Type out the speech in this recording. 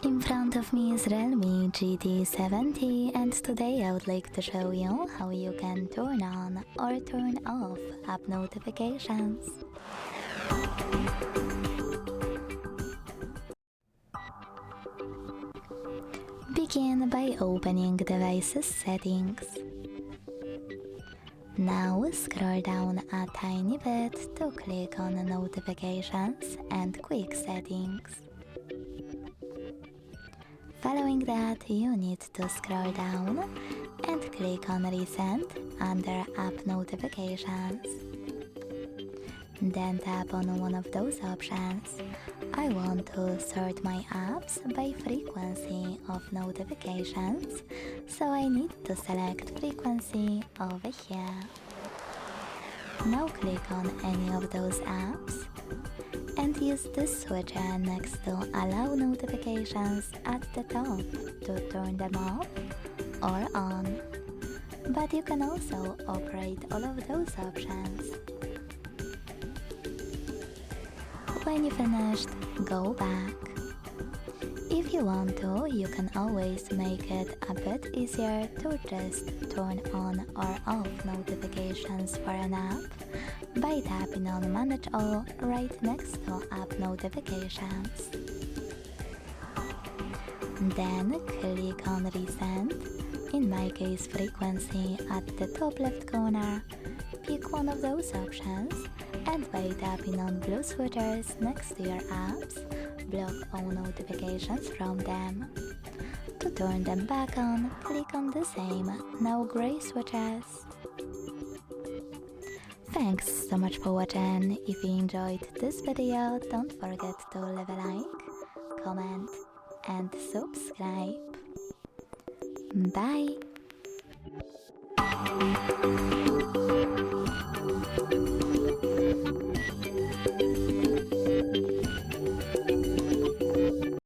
In front of me is REALME GT70, and today I would like to show you how you can turn on or turn off app notifications. Begin by opening Devices Settings. Now scroll down a tiny bit to click on Notifications and Quick Settings. Following that, you need to scroll down and click on Recent under App Notifications. Then tap on one of those options. I want to sort my apps by frequency of notifications, so I need to select frequency over here. Now click on any of those apps and use this switcher next to Allow Notifications at the top to turn them off or on. But you can also operate all of those options. When you finished, go back. If you want to, you can always make it a bit easier to just turn on or off notifications for an app by tapping on Manage All right next to App Notifications. Then click on Recent, in my case Frequency, at the top left corner. Pick one of those options, and by tapping on blue switchers next to your apps, block all notifications from them. To turn them back on, click on the same, now gray switchers. Thanks so much for watching. If you enjoyed this video, don't forget to leave a like, comment and subscribe. Bye!